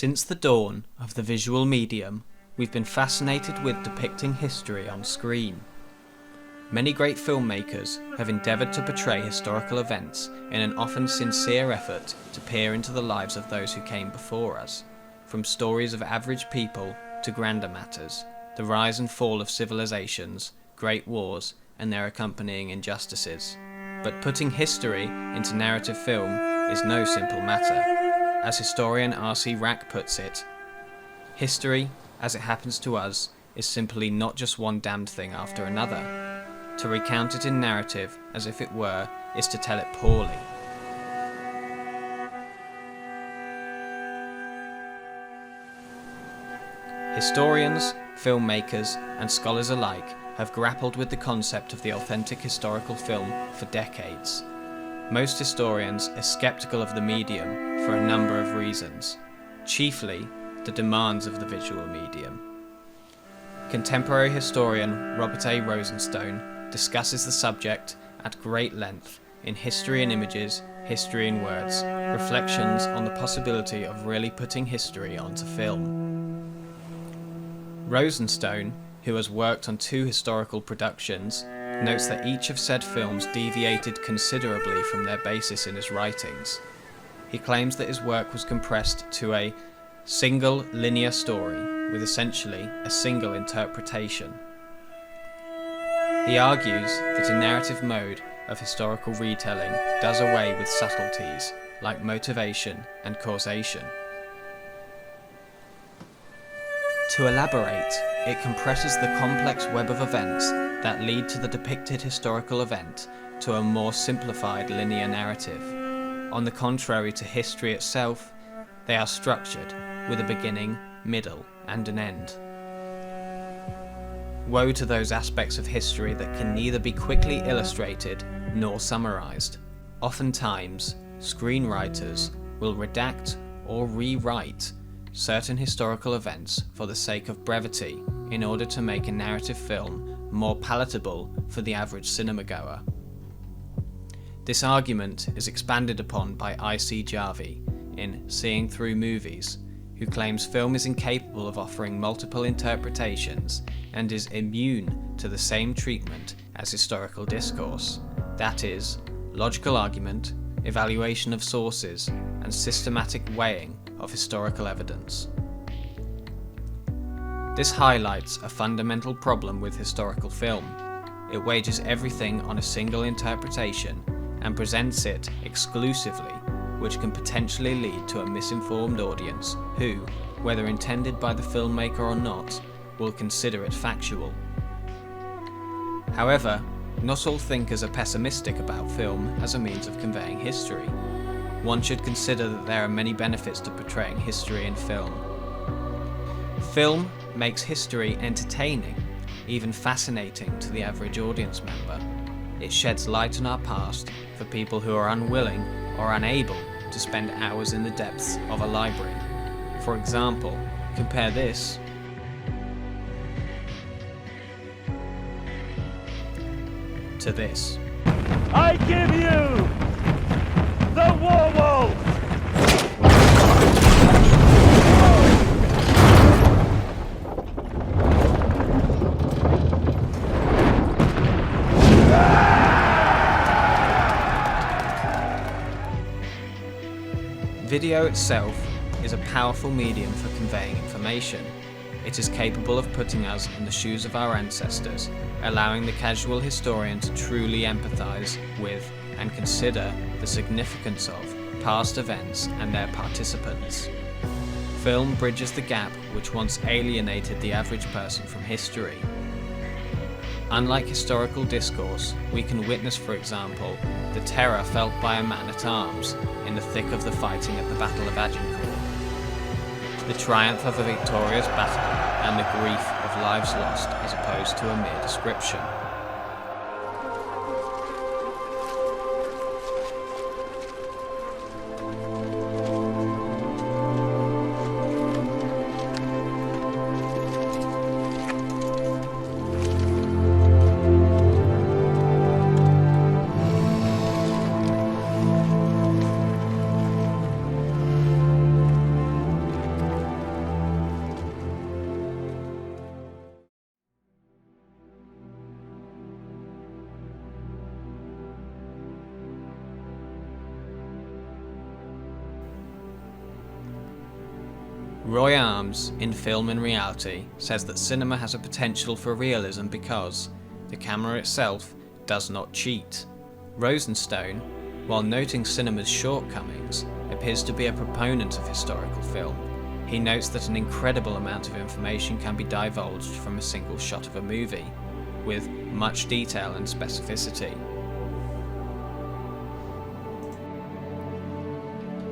Since the dawn of the visual medium, we've been fascinated with depicting history on screen. Many great filmmakers have endeavoured to portray historical events in an often sincere effort to peer into the lives of those who came before us, from stories of average people to grander matters, the rise and fall of civilizations, great wars, and their accompanying injustices. But putting history into narrative film is no simple matter. As historian R.C. Rack puts it, history, as it happens to us, is simply not just one damned thing after another. To recount it in narrative, as if it were, is to tell it poorly. Historians, filmmakers, and scholars alike have grappled with the concept of the authentic historical film for decades. Most historians are skeptical of the medium for a number of reasons, chiefly the demands of the visual medium. Contemporary historian Robert A. Rosenstone discusses the subject at great length in History in Images, History in Words, reflections on the possibility of really putting history onto film. Rosenstone, who has worked on 2 historical productions, notes that each of said films deviated considerably from their basis in his writings. He claims that his work was compressed to a single linear story with essentially a single interpretation. He argues that a narrative mode of historical retelling does away with subtleties like motivation and causation. To elaborate, it compresses the complex web of events that lead to the depicted historical event to a more simplified linear narrative. On the contrary to history itself, they are structured with a beginning, middle, and an end. Woe to those aspects of history that can neither be quickly illustrated nor summarized. Oftentimes, screenwriters will redact or rewrite certain historical events for the sake of brevity in order to make a narrative film more palatable for the average cinemagoer. This argument is expanded upon by I.C. Jarvie in Seeing Through Movies, who claims film is incapable of offering multiple interpretations and is immune to the same treatment as historical discourse, that is, logical argument, evaluation of sources, and systematic weighing of historical evidence. This highlights a fundamental problem with historical film. It wages everything on a single interpretation and presents it exclusively, which can potentially lead to a misinformed audience who, whether intended by the filmmaker or not, will consider it factual. However, not all thinkers are pessimistic about film as a means of conveying history. One should consider that there are many benefits to portraying history in film. Film makes history entertaining, even fascinating to the average audience member. It sheds light on our past for people who are unwilling or unable to spend hours in the depths of a library. For example, compare this to this. I give you the werewolf! Video itself is a powerful medium for conveying information. It is capable of putting us in the shoes of our ancestors, allowing the casual historian to truly empathize with and consider the significance of past events and their participants. Film bridges the gap which once alienated the average person from history. Unlike historical discourse, we can witness, for example, the terror felt by a man-at-arms in the thick of the fighting at the Battle of Agincourt, the triumph of a victorious battle, and the grief of lives lost as opposed to a mere description. Roy Arms, in Film and Reality, says that cinema has a potential for realism because the camera itself does not cheat. Rosenstone, while noting cinema's shortcomings, appears to be a proponent of historical film. He notes that an incredible amount of information can be divulged from a single shot of a movie, with much detail and specificity.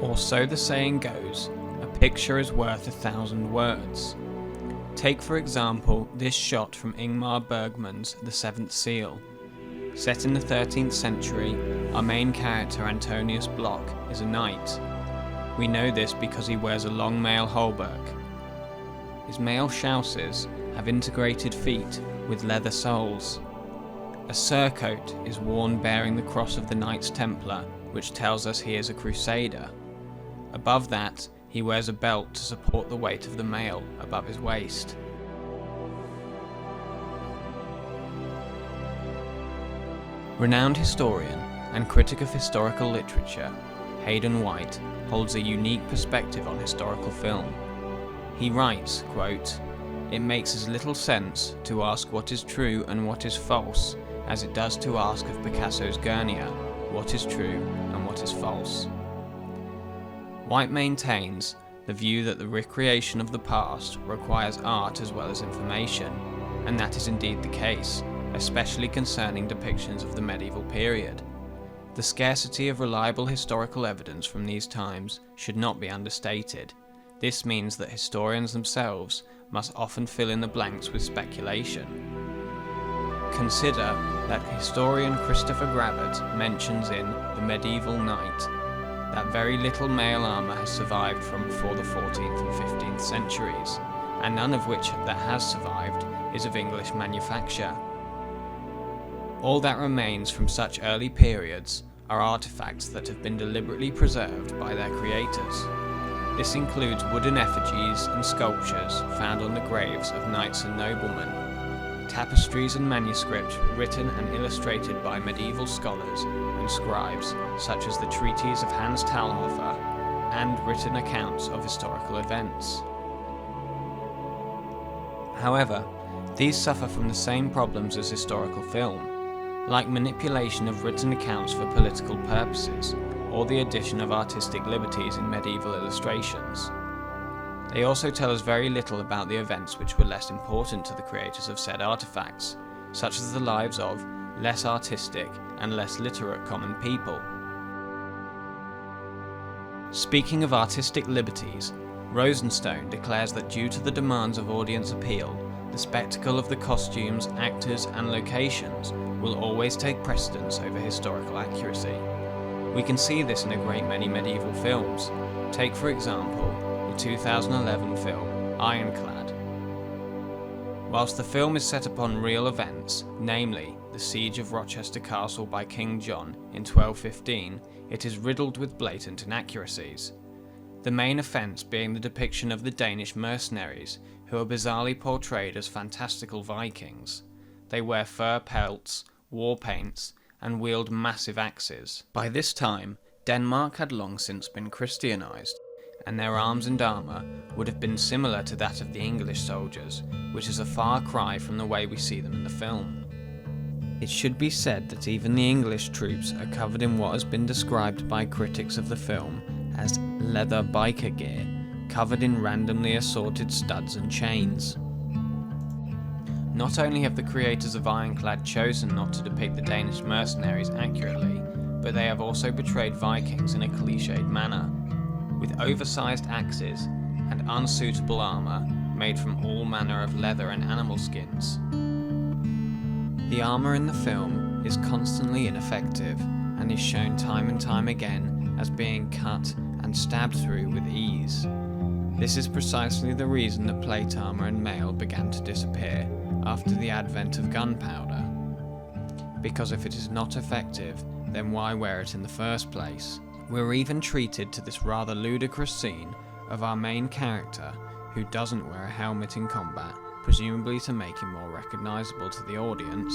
Or so the saying goes, a picture is worth 1,000 words. Take for example this shot from Ingmar Bergman's The Seventh Seal. Set in the 13th century, our main character Antonius Block is a knight. We know this because he wears a long mail hauberk. His mail chausses have integrated feet with leather soles. A surcoat is worn bearing the cross of the Knights Templar, which tells us he is a crusader. Above that, he wears a belt to support the weight of the mail above his waist. Renowned historian and critic of historical literature, Hayden White holds a unique perspective on historical film. He writes, quote, "It makes as little sense to ask what is true and what is false as it does to ask of Picasso's Guernica what is true and what is false." White maintains the view that the recreation of the past requires art as well as information, and that is indeed the case, especially concerning depictions of the medieval period. The scarcity of reliable historical evidence from these times should not be understated. This means that historians themselves must often fill in the blanks with speculation. Consider that historian Christopher Gravett mentions in The Medieval Knight that very little mail armour has survived from before the 14th and 15th centuries, and none of which that has survived is of English manufacture. All that remains from such early periods are artefacts that have been deliberately preserved by their creators. This includes wooden effigies and sculptures found on the graves of knights and noblemen, tapestries and manuscripts written and illustrated by medieval scholars and scribes such as the treatise of Hans Talhofer, and written accounts of historical events. However, these suffer from the same problems as historical film, like manipulation of written accounts for political purposes, or the addition of artistic liberties in medieval illustrations. They also tell us very little about the events which were less important to the creators of said artifacts, such as the lives of less artistic and less literate common people. Speaking of artistic liberties, Rosenstone declares that due to the demands of audience appeal, the spectacle of the costumes, actors and locations will always take precedence over historical accuracy. We can see this in a great many medieval films. Take for example the 2011 film Ironclad. Whilst the film is set upon real events, namely the siege of Rochester Castle by King John in 1215, it is riddled with blatant inaccuracies. The main offence being the depiction of the Danish mercenaries, who are bizarrely portrayed as fantastical Vikings. They wear fur pelts, war paints, and wield massive axes. By this time, Denmark had long since been Christianized, and their arms and armour would have been similar to that of the English soldiers, which is a far cry from the way we see them in the film. It should be said that even the English troops are covered in what has been described by critics of the film as leather biker gear, covered in randomly assorted studs and chains. Not only have the creators of Ironclad chosen not to depict the Danish mercenaries accurately, but they have also portrayed Vikings in a cliched manner, with oversized axes and unsuitable armour made from all manner of leather and animal skins. The armour in the film is constantly ineffective and is shown time and time again as being cut and stabbed through with ease. This is precisely the reason that plate armour and mail began to disappear after the advent of gunpowder. Because if it is not effective, then why wear it in the first place? We're even treated to this rather ludicrous scene of our main character, who doesn't wear a helmet in combat, presumably to make him more recognisable to the audience,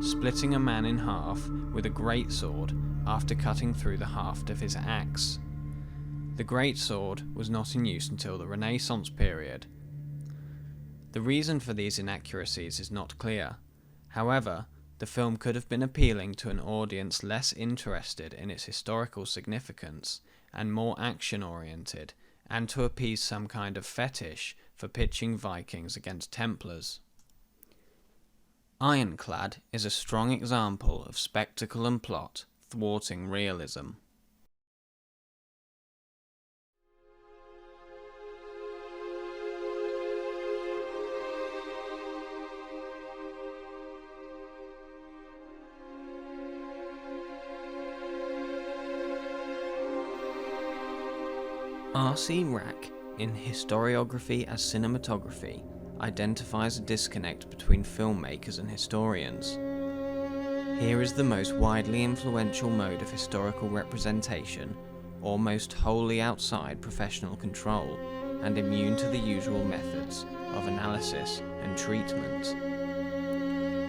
splitting a man in half with a greatsword after cutting through the haft of his axe. The greatsword was not in use until the Renaissance period. The reason for these inaccuracies is not clear. However, the film could have been appealing to an audience less interested in its historical significance and more action-oriented, and to appease some kind of fetish for pitching Vikings against Templars. Ironclad is a strong example of spectacle and plot thwarting realism. R.C. Rack, in Historiography as Cinematography, identifies a disconnect between filmmakers and historians. Here is the most widely influential mode of historical representation, almost wholly outside professional control, and immune to the usual methods of analysis and treatment.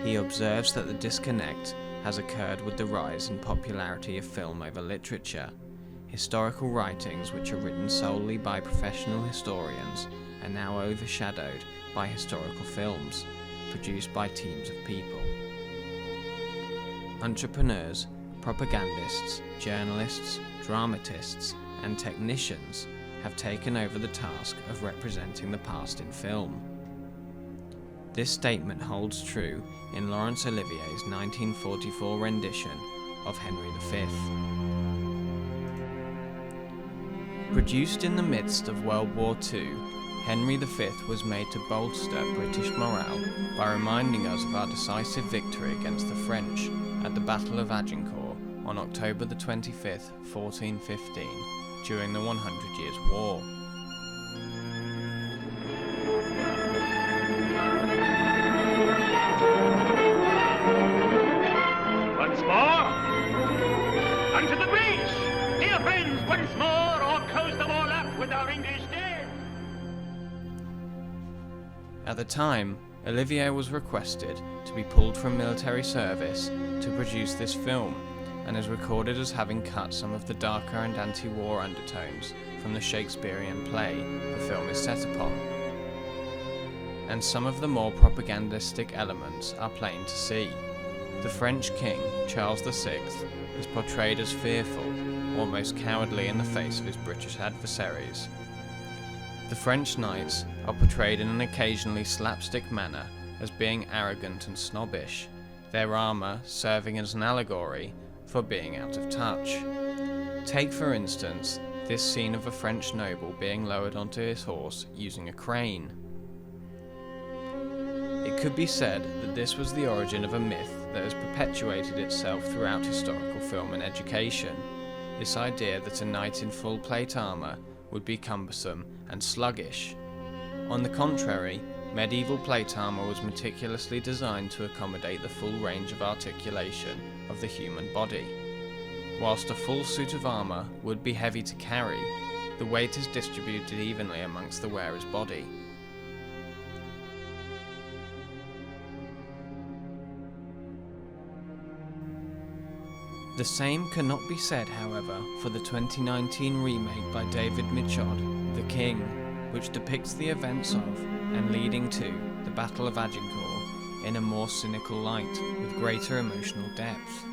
He observes that the disconnect has occurred with the rise in popularity of film over literature. Historical writings which are written solely by professional historians are now overshadowed by historical films produced by teams of people. Entrepreneurs, propagandists, journalists, dramatists, and technicians have taken over the task of representing the past in film. This statement holds true in Laurence Olivier's 1944 rendition of Henry V. Produced in the midst of World War II, Henry V was made to bolster British morale by reminding us of our decisive victory against the French at the Battle of Agincourt on October the 25th, 1415, during the 100 Years' War. Once more! Unto the breach! Dear friends, once more, or close the wall up with our English dead! At the time, Olivier was requested to be pulled from military service to produce this film, and is recorded as having cut some of the darker and anti-war undertones from the Shakespearean play the film is set upon. And some of the more propagandistic elements are plain to see. The French king, Charles VI, is portrayed as fearful, almost cowardly in the face of his British adversaries. The French knights are portrayed in an occasionally slapstick manner as being arrogant and snobbish, their armour serving as an allegory for being out of touch. Take for instance this scene of a French noble being lowered onto his horse using a crane. It could be said that this was the origin of a myth that has perpetuated itself throughout historical film and education, this idea that a knight in full plate armour would be cumbersome and sluggish. On the contrary, medieval plate armour was meticulously designed to accommodate the full range of articulation of the human body. Whilst a full suit of armour would be heavy to carry, the weight is distributed evenly amongst the wearer's body. The same cannot be said, however, for the 2019 remake by David Michaud, The King, which depicts the events of, and leading to, the Battle of Agincourt in a more cynical light, with greater emotional depth.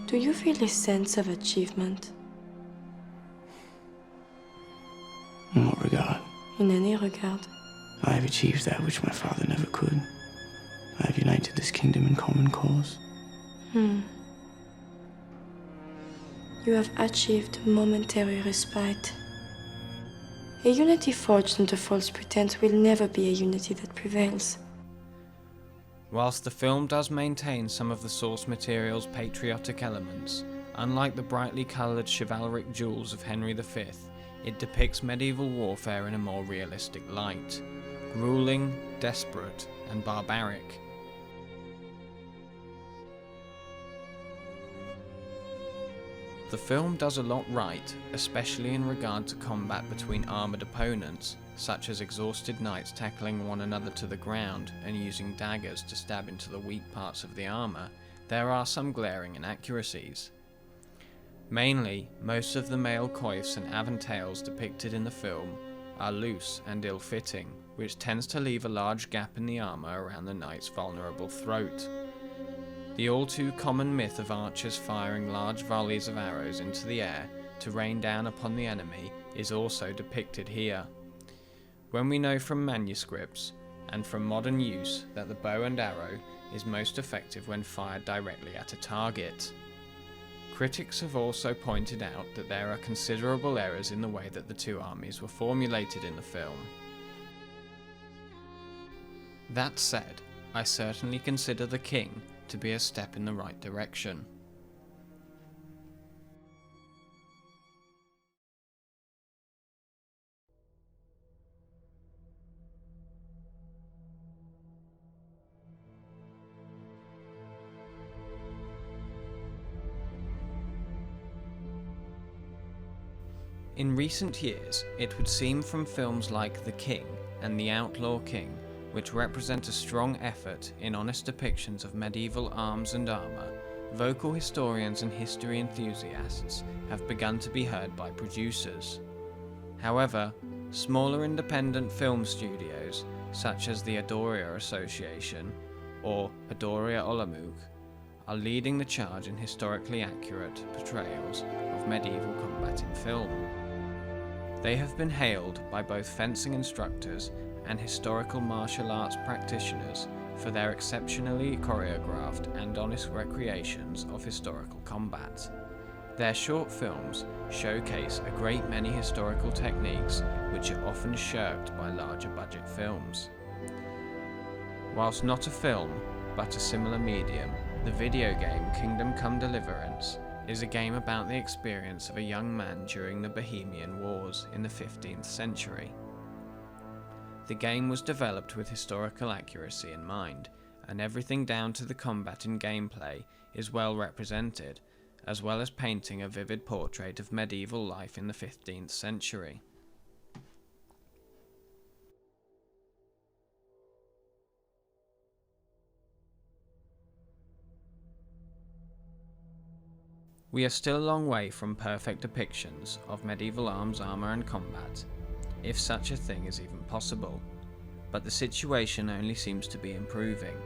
Do you feel a sense of achievement? In what regard? In any regard. I have achieved that which my father never could. I have united this kingdom in common cause. You have achieved momentary respite. A unity forged under false pretense will never be a unity that prevails. Whilst the film does maintain some of the source material's patriotic elements, unlike the brightly coloured chivalric jewels of Henry V, it depicts medieval warfare in a more realistic light, grueling, desperate, and barbaric. The film does a lot right, especially in regard to combat between armoured opponents, such as exhausted knights tackling one another to the ground and using daggers to stab into the weak parts of the armour. There are some glaring inaccuracies. Mainly, most of the male coifs and aventails depicted in the film are loose and ill-fitting, which tends to leave a large gap in the armour around the knight's vulnerable throat. The all too common myth of archers firing large volleys of arrows into the air to rain down upon the enemy is also depicted here. When we know from manuscripts and from modern use that the bow and arrow is most effective when fired directly at a target. Critics have also pointed out that there are considerable errors in the way that the two armies were formulated in the film. That said, I certainly consider the king to be a step in the right direction. In recent years, it would seem from films like The King and The Outlaw King, which represent a strong effort in honest depictions of medieval arms and armour, vocal historians and history enthusiasts have begun to be heard by producers. However, smaller independent film studios, such as the Adoria Association or Adoria Olomouc, are leading the charge in historically accurate portrayals of medieval combat in film. They have been hailed by both fencing instructors and historical martial arts practitioners for their exceptionally choreographed and honest recreations of historical combat. Their short films showcase a great many historical techniques which are often shirked by larger budget films. Whilst not a film, but a similar medium, the video game Kingdom Come Deliverance is a game about the experience of a young man during the Bohemian Wars in the 15th century. The game was developed with historical accuracy in mind, and everything down to the combat and gameplay is well represented, as well as painting a vivid portrait of medieval life in the 15th century. We are still a long way from perfect depictions of medieval arms, armour and combat, if such a thing is even possible, but the situation only seems to be improving.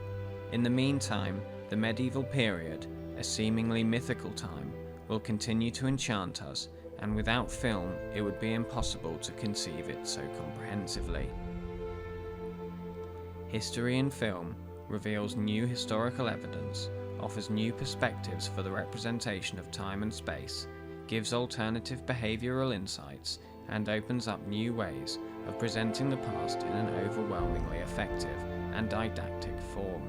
In the meantime, the medieval period, a seemingly mythical time, will continue to enchant us, and without film it would be impossible to conceive it so comprehensively. History in film reveals new historical evidence, offers new perspectives for the representation of time and space, gives alternative behavioural insights, and opens up new ways of presenting the past in an overwhelmingly effective and didactic form.